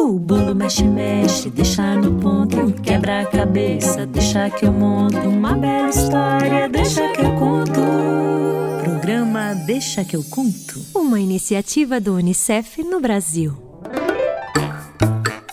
O bolo mexe, mexe, deixa no ponto, quebra-cabeça, deixa que eu monto uma bela história, deixa que eu conto. Programa Deixa que eu conto. Uma iniciativa do Unicef no Brasil.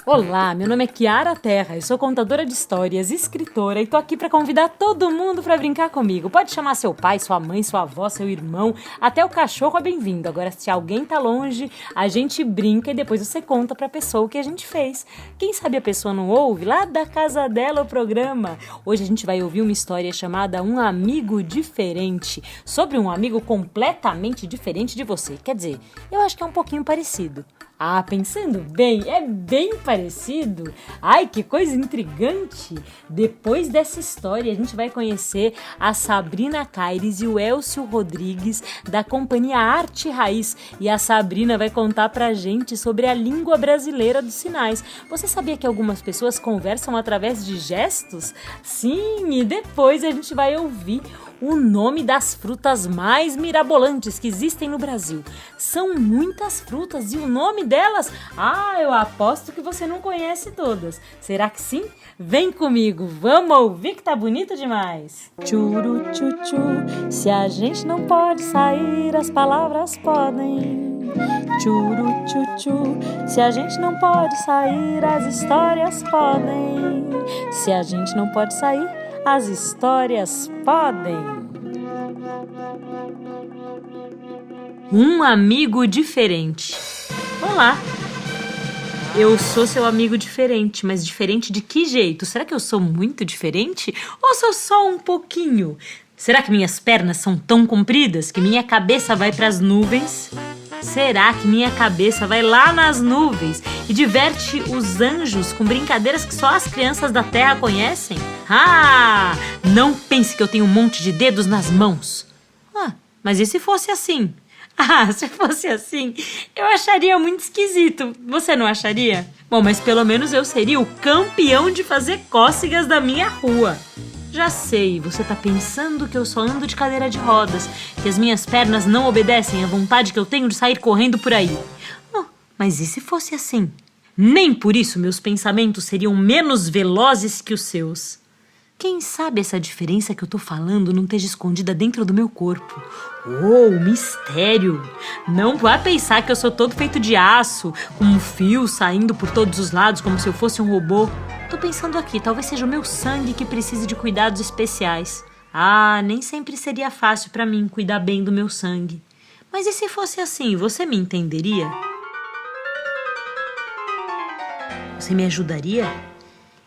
Olá, meu nome é Kiara Terra, eu sou contadora de histórias, escritora e tô aqui pra convidar todo mundo pra brincar comigo. Pode chamar seu pai, sua mãe, sua avó, seu irmão, até o cachorro é bem-vindo. Agora, se alguém tá longe, a gente brinca e depois você conta pra pessoa o que a gente fez. Quem sabe a pessoa não ouve? Lá da casa dela o programa. Hoje a gente vai ouvir uma história chamada Um Amigo Diferente, sobre um amigo completamente diferente de você. Quer dizer, eu acho que é um pouquinho parecido. Ah, pensando bem, é bem parecido. Ai, que coisa intrigante. Depois dessa história, a gente vai conhecer a Sabrina Caires e o Elcio Rodrigues da companhia Arte Raiz. E a Sabrina vai contar pra gente sobre a língua brasileira dos sinais. Você sabia que algumas pessoas conversam através de gestos? Sim, e depois a gente vai ouvir o nome das frutas mais mirabolantes que existem no Brasil. São muitas frutas e o nome delas, eu aposto que você não conhece todas. Será que sim? Vem comigo, vamos ouvir que tá bonito demais. Churu tchu, se a gente não pode sair, as palavras podem. Churu tchu, se a gente não pode sair, as histórias podem. Se a gente não pode sair, as histórias podem. Um amigo diferente. Olá, eu sou seu amigo diferente, mas diferente de que jeito? Será que eu sou muito diferente? Ou sou só um pouquinho? Será que minhas pernas são tão compridas que minha cabeça vai para as nuvens? Será que minha cabeça vai lá nas nuvens e diverte os anjos com brincadeiras que só as crianças da Terra conhecem? Não pense que eu tenho um monte de dedos nas mãos. Mas e se fosse assim? Se fosse assim, eu acharia muito esquisito. Você não acharia? Bom, mas pelo menos eu seria o campeão de fazer cócegas da minha rua. Já sei, você tá pensando que eu só ando de cadeira de rodas, que as minhas pernas não obedecem à vontade que eu tenho de sair correndo por aí. Mas e se fosse assim? Nem por isso meus pensamentos seriam menos velozes que os seus. Quem sabe essa diferença que eu tô falando não esteja escondida dentro do meu corpo? Mistério! Não vá pensar que eu sou todo feito de aço, com um fio saindo por todos os lados como se eu fosse um robô. Tô pensando aqui, talvez seja o meu sangue que precise de cuidados especiais. Nem sempre seria fácil pra mim cuidar bem do meu sangue. Mas e se fosse assim, você me entenderia? Você me ajudaria?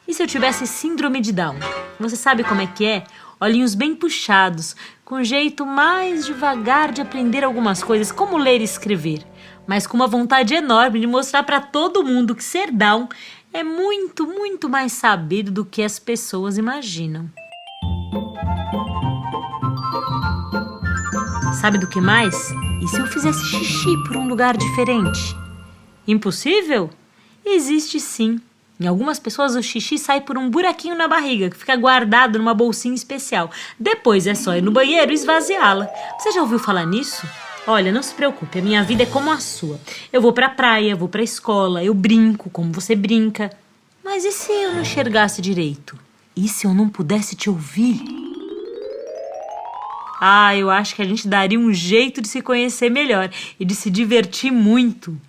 E se eu tivesse síndrome de Down? Você sabe como é que é? Olhinhos bem puxados, com um jeito mais devagar de aprender algumas coisas, como ler e escrever, mas com uma vontade enorme de mostrar para todo mundo que ser Down é muito, muito mais sabido do que as pessoas imaginam. Sabe do que mais? E se eu fizesse xixi por um lugar diferente? Impossível? Existe sim. Em algumas pessoas o xixi sai por um buraquinho na barriga, que fica guardado numa bolsinha especial. Depois é só ir no banheiro e esvaziá-la. Você já ouviu falar nisso? Olha, não se preocupe, a minha vida é como a sua. Eu vou pra praia, vou pra escola, eu brinco como você brinca. Mas e se eu não enxergasse direito? E se eu não pudesse te ouvir? Eu acho que a gente daria um jeito de se conhecer melhor e de se divertir muito.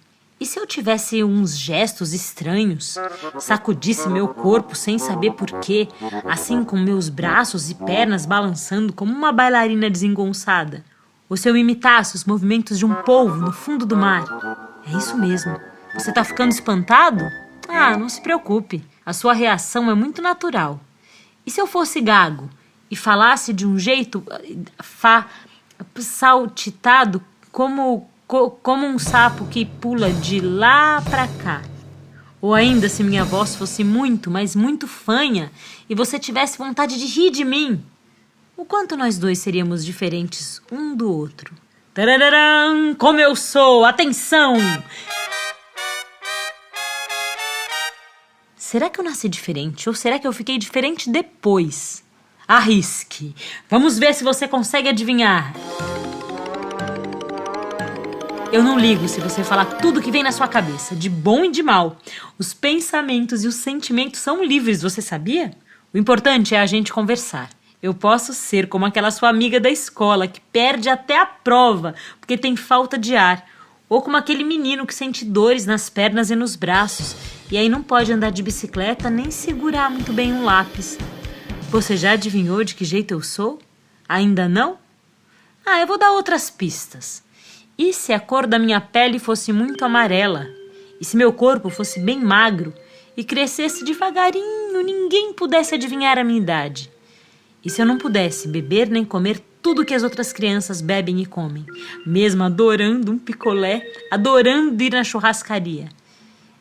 E se eu tivesse uns gestos estranhos, sacudisse meu corpo sem saber porquê, assim com meus braços e pernas balançando como uma bailarina desengonçada? Ou se eu imitasse os movimentos de um polvo no fundo do mar? É isso mesmo. Você tá ficando espantado? Não se preocupe. A sua reação é muito natural. E se eu fosse gago e falasse de um jeito saltitado como um sapo que pula de lá pra cá? Ou ainda se minha voz fosse muito, mas muito fanha e você tivesse vontade de rir de mim? O quanto nós dois seríamos diferentes um do outro. Tarararam, como eu sou! Atenção! Será que eu nasci diferente ou será que eu fiquei diferente depois? Arrisque! Vamos ver se você consegue adivinhar. Eu não ligo se você falar tudo que vem na sua cabeça, de bom e de mal. Os pensamentos e os sentimentos são livres, você sabia? O importante é a gente conversar. Eu posso ser como aquela sua amiga da escola que perde até a prova porque tem falta de ar. Ou como aquele menino que sente dores nas pernas e nos braços e aí não pode andar de bicicleta nem segurar muito bem um lápis. Você já adivinhou de que jeito eu sou? Ainda não? Eu vou dar outras pistas. E se a cor da minha pele fosse muito amarela? E se meu corpo fosse bem magro e crescesse devagarinho, ninguém pudesse adivinhar a minha idade? E se eu não pudesse beber nem comer tudo que as outras crianças bebem e comem, mesmo adorando um picolé, adorando ir na churrascaria?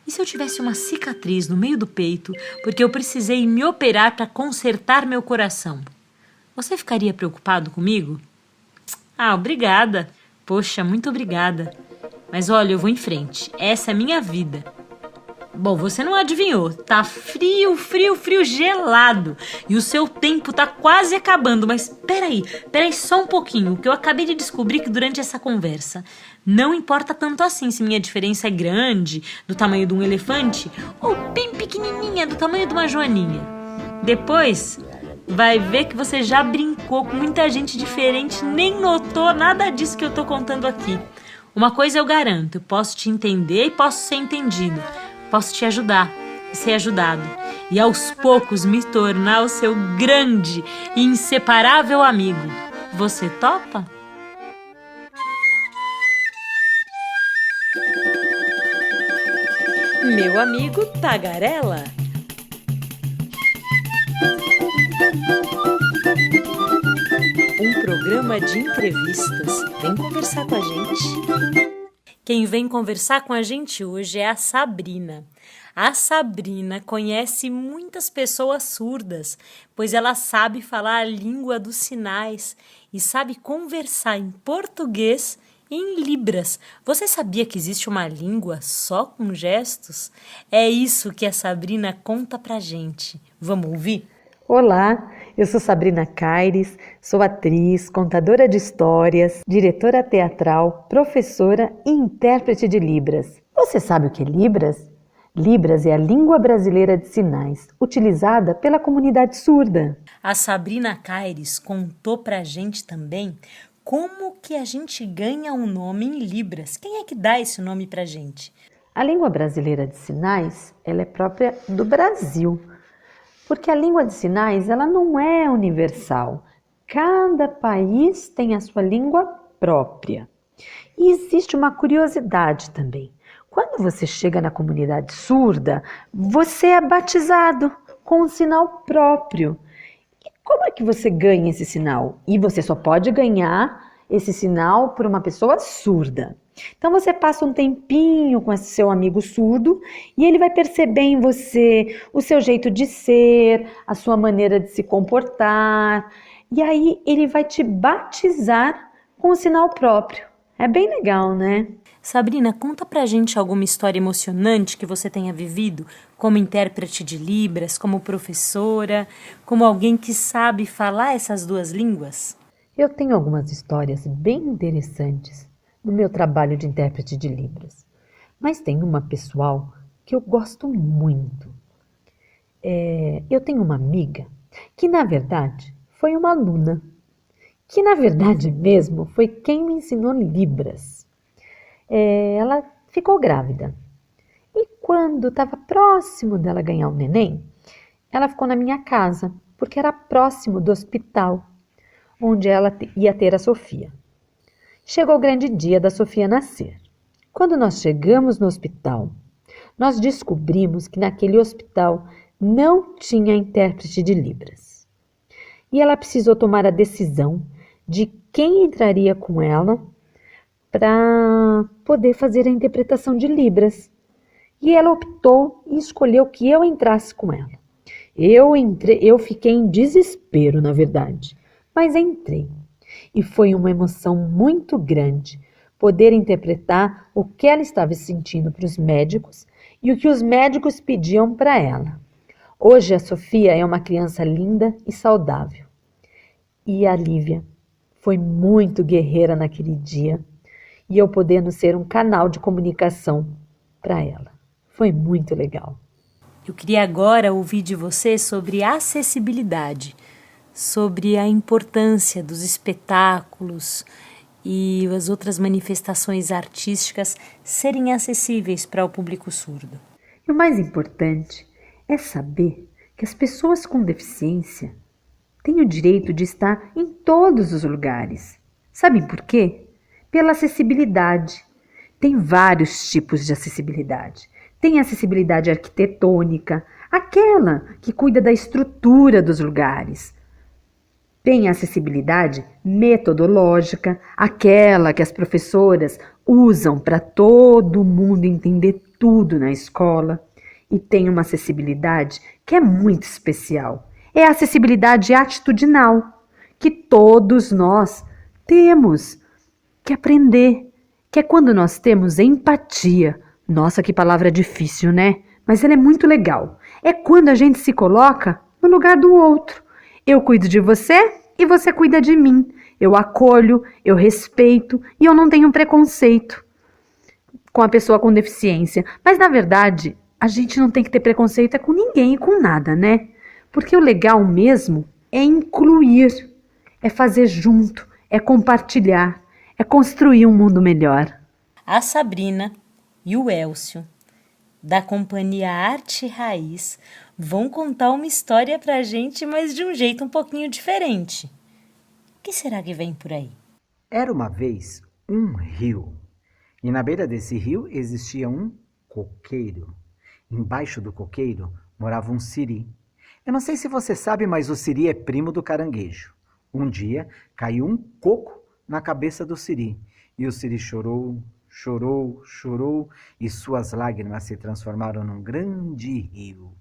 E se eu tivesse uma cicatriz no meio do peito porque eu precisei me operar para consertar meu coração? Você ficaria preocupado comigo? Obrigada. Poxa, muito obrigada. Mas olha, eu vou em frente. Essa é a minha vida. Bom, você não adivinhou. Tá frio, frio, frio, gelado. E o seu tempo tá quase acabando. Mas peraí só um pouquinho. Que eu acabei de descobrir que durante essa conversa não importa tanto assim se minha diferença é grande, do tamanho de um elefante, ou bem pequenininha, do tamanho de uma joaninha. Depois vai ver que você já brincou com muita gente diferente, nem notou nada disso que eu tô contando aqui. Uma coisa eu garanto, eu posso te entender e posso ser entendido. Posso te ajudar e ser ajudado. E aos poucos me tornar o seu grande e inseparável amigo. Você topa? Meu amigo Tagarela. Um programa de entrevistas. Vem conversar com a gente. Quem vem conversar com a gente hoje é a Sabrina. A Sabrina conhece muitas pessoas surdas, pois ela sabe falar a língua dos sinais e sabe conversar em português e em libras. Você sabia que existe uma língua só com gestos? É isso que a Sabrina conta pra gente. Vamos ouvir? Olá, eu sou Sabrina Caires, sou atriz, contadora de histórias, diretora teatral, professora e intérprete de Libras. Você sabe o que é Libras? Libras é a língua brasileira de sinais, utilizada pela comunidade surda. A Sabrina Caires contou pra gente também como que a gente ganha um nome em Libras. Quem é que dá esse nome pra gente? A língua brasileira de sinais, ela é própria do Brasil. Porque a língua de sinais, ela não é universal. Cada país tem a sua língua própria. E existe uma curiosidade também. Quando você chega na comunidade surda, você é batizado com um sinal próprio. E como é que você ganha esse sinal? E você só pode ganhar esse sinal por uma pessoa surda. Então você passa um tempinho com esse seu amigo surdo e ele vai perceber em você o seu jeito de ser, a sua maneira de se comportar. E aí ele vai te batizar com o sinal próprio. É bem legal, né? Sabrina, conta pra gente alguma história emocionante que você tenha vivido como intérprete de Libras, como professora, como alguém que sabe falar essas duas línguas. Eu tenho algumas histórias bem interessantes no meu trabalho de intérprete de Libras. Mas tem uma pessoal que eu gosto muito. Eu tenho uma amiga que, na verdade, foi uma aluna. Que, na verdade mesmo, foi quem me ensinou Libras. Ela ficou grávida. E quando estava próximo dela ganhar um neném, ela ficou na minha casa, porque era próximo do hospital, onde ela ia ter a Sofia. Chegou o grande dia da Sofia nascer. Quando nós chegamos no hospital, nós descobrimos que naquele hospital não tinha intérprete de Libras. E ela precisou tomar a decisão de quem entraria com ela para poder fazer a interpretação de Libras. E ela optou e escolheu que eu entrasse com ela. Eu fiquei em desespero, na verdade, mas entrei. E foi uma emoção muito grande poder interpretar o que ela estava sentindo para os médicos e o que os médicos pediam para ela. Hoje a Sofia é uma criança linda e saudável. E a Lívia foi muito guerreira naquele dia e eu podendo ser um canal de comunicação para ela. Foi muito legal. Eu queria agora ouvir de você sobre acessibilidade, sobre a importância dos espetáculos e as outras manifestações artísticas serem acessíveis para o público surdo. E o mais importante é saber que as pessoas com deficiência têm o direito de estar em todos os lugares. Sabem por quê? Pela acessibilidade. Tem vários tipos de acessibilidade. Tem acessibilidade arquitetônica, aquela que cuida da estrutura dos lugares. Tem acessibilidade metodológica, aquela que as professoras usam para todo mundo entender tudo na escola. E tem uma acessibilidade que é muito especial. É a acessibilidade atitudinal, que todos nós temos que aprender, que é quando nós temos empatia. Nossa, que palavra difícil, né? Mas ela é muito legal. É quando a gente se coloca no lugar do outro. Eu cuido de você e você cuida de mim. Eu acolho, eu respeito e eu não tenho preconceito com a pessoa com deficiência. Mas, na verdade, a gente não tem que ter preconceito com ninguém e com nada, né? Porque o legal mesmo é incluir, é fazer junto, é compartilhar, é construir um mundo melhor. A Sabrina e o Elcio, da companhia Arte Raiz, vão contar uma história pra gente, mas de um jeito um pouquinho diferente. O que será que vem por aí? Era uma vez um rio, e na beira desse rio existia um coqueiro. Embaixo do coqueiro morava um siri. Eu não sei se você sabe, mas o siri é primo do caranguejo. Um dia caiu um coco na cabeça do siri, e o siri chorou, chorou, chorou, e suas lágrimas se transformaram num grande rio.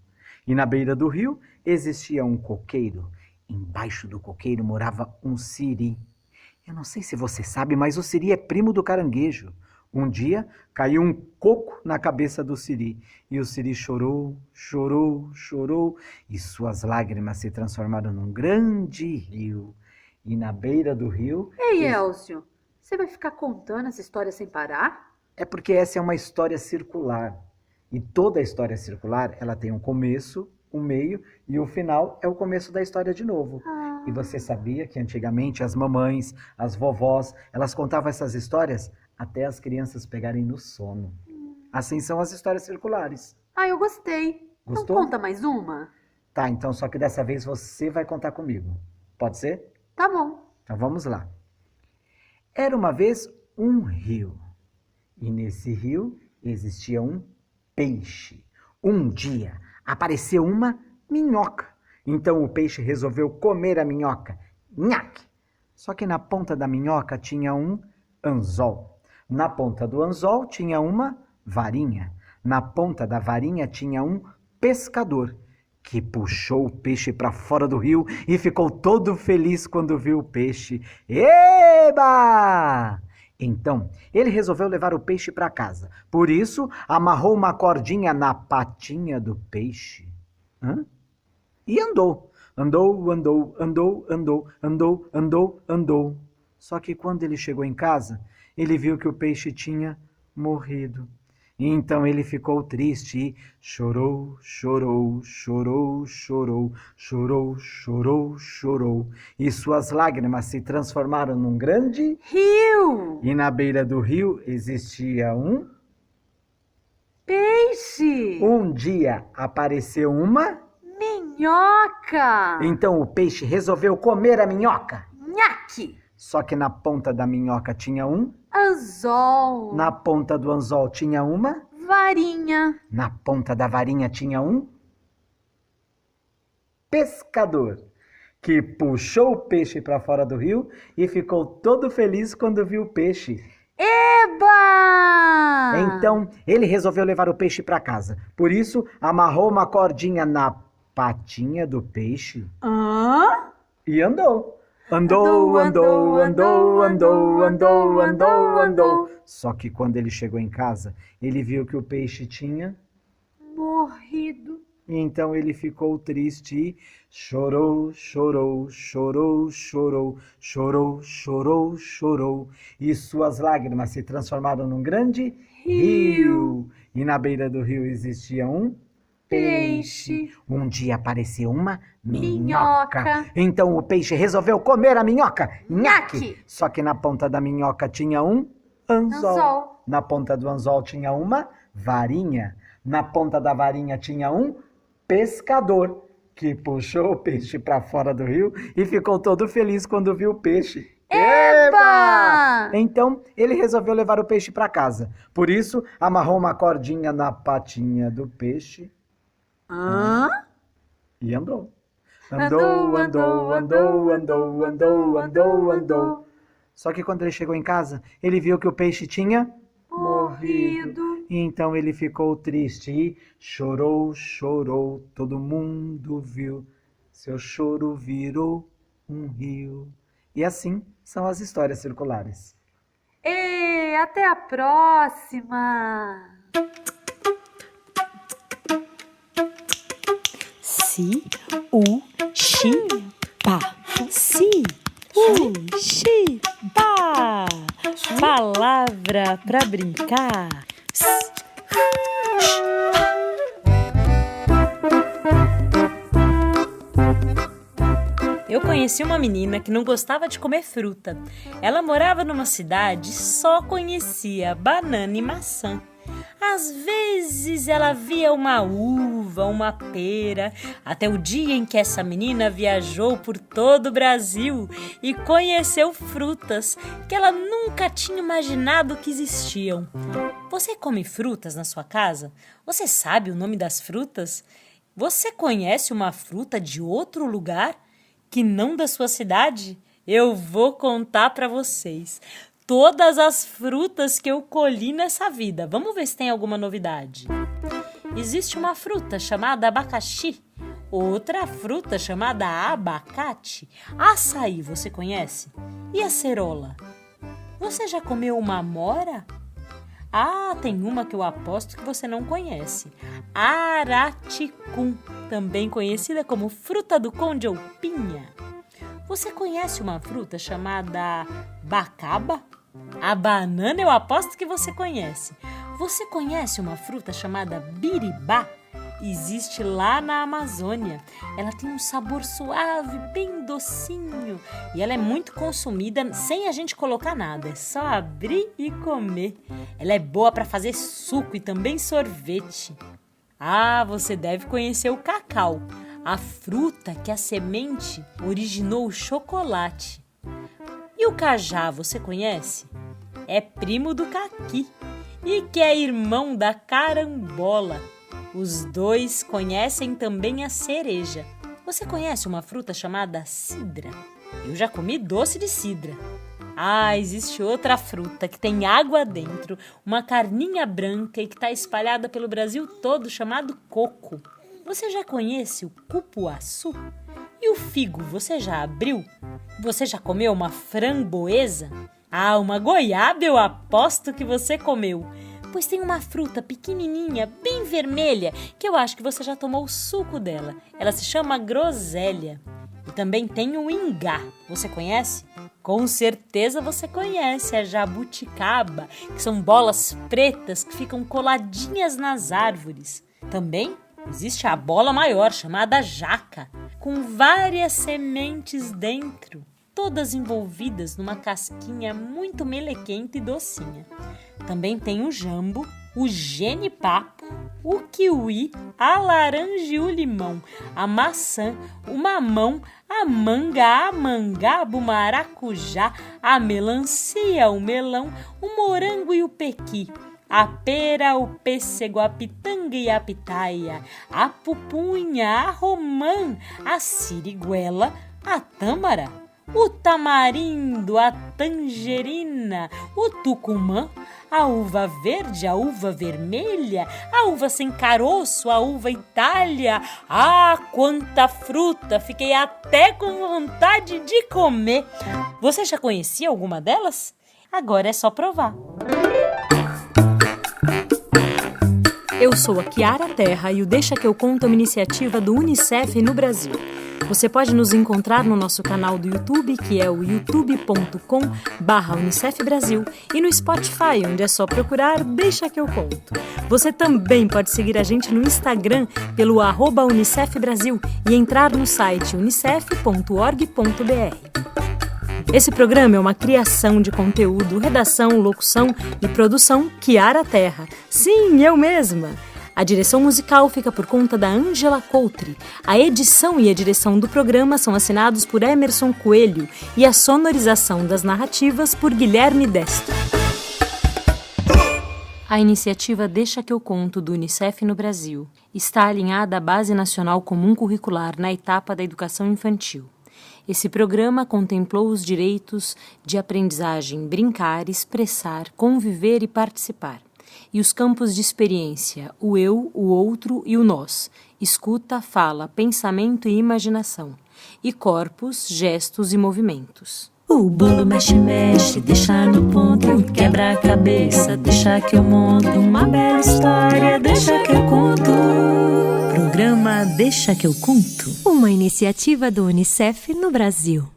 E na beira do rio existia um coqueiro. Embaixo do coqueiro morava um siri. Eu não sei se você sabe, mas o siri é primo do caranguejo. Um dia caiu um coco na cabeça do siri, e o siri chorou, chorou, chorou, e suas lágrimas se transformaram num grande rio. E na beira do rio... Ei, Elcio, você vai ficar contando essa história sem parar? É porque essa é uma história circular. E toda história circular, ela tem um começo, um meio, e o final é o começo da história de novo. E você sabia que antigamente as mamães, as vovós, elas contavam essas histórias até as crianças pegarem no sono. Assim são as histórias circulares. Ah, eu gostei. Gostou? Então conta mais uma? Tá, então só que dessa vez você vai contar comigo. Pode ser? Tá bom. Então vamos lá. Era uma vez um rio. E nesse rio existia um peixe. Um dia apareceu uma minhoca. Então o peixe resolveu comer a minhoca. Nhaque! Só que na ponta da minhoca tinha um anzol. Na ponta do anzol tinha uma varinha. Na ponta da varinha tinha um pescador, que puxou o peixe para fora do rio e ficou todo feliz quando viu o peixe. Eba! Então, ele resolveu levar o peixe para casa. Por isso, amarrou uma cordinha na patinha do peixe. E andou. Andou, andou, andou, andou, andou, andou, andou. Só que quando ele chegou em casa, ele viu que o peixe tinha morrido. E então ele ficou triste e chorou, chorou, chorou, chorou, chorou, chorou, chorou. E suas lágrimas se transformaram num grande Rio! E na beira do rio existia um Peixe! Um dia apareceu uma Minhoca! Então o peixe resolveu comer a minhoca. Nhaque! Só que na ponta da minhoca tinha um Anzol! Na ponta do anzol tinha uma Varinha! Na ponta da varinha tinha um pescador, que puxou o peixe para fora do rio e ficou todo feliz quando viu o peixe. Eba! Então ele resolveu levar o peixe para casa. Por isso amarrou uma cordinha na patinha do peixe e andou. Andou, andou, andou, andou, andou, andou, andou. Só que quando ele chegou em casa, ele viu que o peixe tinha morrido. Então ele ficou triste e chorou, chorou, chorou, chorou, chorou, chorou, chorou. E suas lágrimas se transformaram num grande rio. E na beira do rio existia um peixe. Um dia apareceu uma minhoca. Então o peixe resolveu comer a minhoca. Nhaque! Só que na ponta da minhoca tinha um anzol. Na ponta do anzol tinha uma varinha. Na ponta da varinha tinha um pescador, que puxou o peixe para fora do rio e ficou todo feliz quando viu o peixe. Eba! Então, ele resolveu levar o peixe para casa. Por isso, amarrou uma cordinha na patinha do peixe. E andou. Andou, andou, andou, andou, andou, andou, andou. Só que quando ele chegou em casa, ele viu que o peixe tinha morrido. Então ele ficou triste e chorou, chorou, todo mundo viu. Seu choro virou um rio. E assim são as histórias circulares. E até a próxima! Si, u, xi, pa. Si, u, xi, pa. Palavra pra brincar. Eu conheci uma menina que não gostava de comer fruta. Ela morava numa cidade e só conhecia banana e maçã. Às vezes ela via uma uva, uma pera, até o dia em que essa menina viajou por todo o Brasil e conheceu frutas que ela nunca tinha imaginado que existiam. Você come frutas na sua casa? Você sabe o nome das frutas? Você conhece uma fruta de outro lugar que não da sua cidade? Eu vou contar para vocês todas as frutas que eu colhi nessa vida. Vamos ver se tem alguma novidade. Existe uma fruta chamada abacaxi, outra fruta chamada abacate. Açaí, você conhece? E a cerola? Você já comeu uma amora? Ah, tem uma que eu aposto que você não conhece. Araticum, também conhecida como fruta do conde ou pinha. Você conhece uma fruta chamada bacaba? A banana eu aposto que você conhece. Você conhece uma fruta chamada biribá? Existe lá na Amazônia. Ela tem um sabor suave, bem docinho. E ela é muito consumida sem a gente colocar nada. É só abrir e comer. Ela é boa para fazer suco e também sorvete. Ah, você deve conhecer o cacau, a fruta que a semente originou o chocolate. E o cajá, você conhece? É primo do caqui e que é irmão da carambola. Os dois conhecem também a cereja. Você conhece uma fruta chamada cidra? Eu já comi doce de cidra. Ah, existe outra fruta que tem água dentro, uma carninha branca e que está espalhada pelo Brasil todo, chamado coco. Você já conhece o cupuaçu? E o figo, você já abriu? Você já comeu uma framboesa? Ah, uma goiaba eu aposto que você comeu. Pois tem uma fruta pequenininha, bem vermelha, que eu acho que você já tomou o suco dela. Ela se chama groselha. E também tem o ingá. Você conhece? Com certeza você conhece a jabuticaba, que são bolas pretas que ficam coladinhas nas árvores. Também existe a bola maior, chamada jaca, com várias sementes dentro, todas envolvidas numa casquinha muito melequenta e docinha. Também tem o jambo, o genipapo, o kiwi, a laranja e o limão, a maçã, o mamão, a manga, a mangaba, o maracujá, a melancia, o melão, o morango e o pequi, a pera, o pêssego, a pitanga e a pitaia, a pupunha, a romã, a siriguela, a tâmara, o tamarindo, a tangerina, o tucumã, a uva verde, a uva vermelha, a uva sem caroço, a uva Itália. Ah, quanta fruta! Fiquei até com vontade de comer. Você já conhecia alguma delas? Agora é só provar. Eu sou a Kiara Terra e o Deixa que eu conto é uma iniciativa do Unicef no Brasil. Você pode nos encontrar no nosso canal do YouTube, que é o youtube.com/Unicef Brasil, e no Spotify, onde é só procurar Deixa que eu conto. Você também pode seguir a gente no Instagram pelo @Unicef Brasil e entrar no site unicef.org.br. Esse programa é uma criação de conteúdo, redação, locução e produção Kiara Terra. Sim, eu mesma! A direção musical fica por conta da Ângela Coutri. A edição e a direção do programa são assinados por Emerson Coelho e a sonorização das narrativas por Guilherme Destro. A iniciativa Deixa que eu conto do Unicef no Brasil está alinhada à Base Nacional Comum Curricular na etapa da educação infantil. Esse programa contemplou os direitos de aprendizagem, brincar, expressar, conviver e participar. E os campos de experiência, o eu, o outro e o nós, escuta, fala, pensamento e imaginação, e corpos, gestos e movimentos. O bolo mexe, mexe, deixa no ponto, quebra a cabeça, deixa que eu monto uma bela história, deixa que eu conto. Programa Deixa que eu conto. Uma iniciativa do Unicef no Brasil.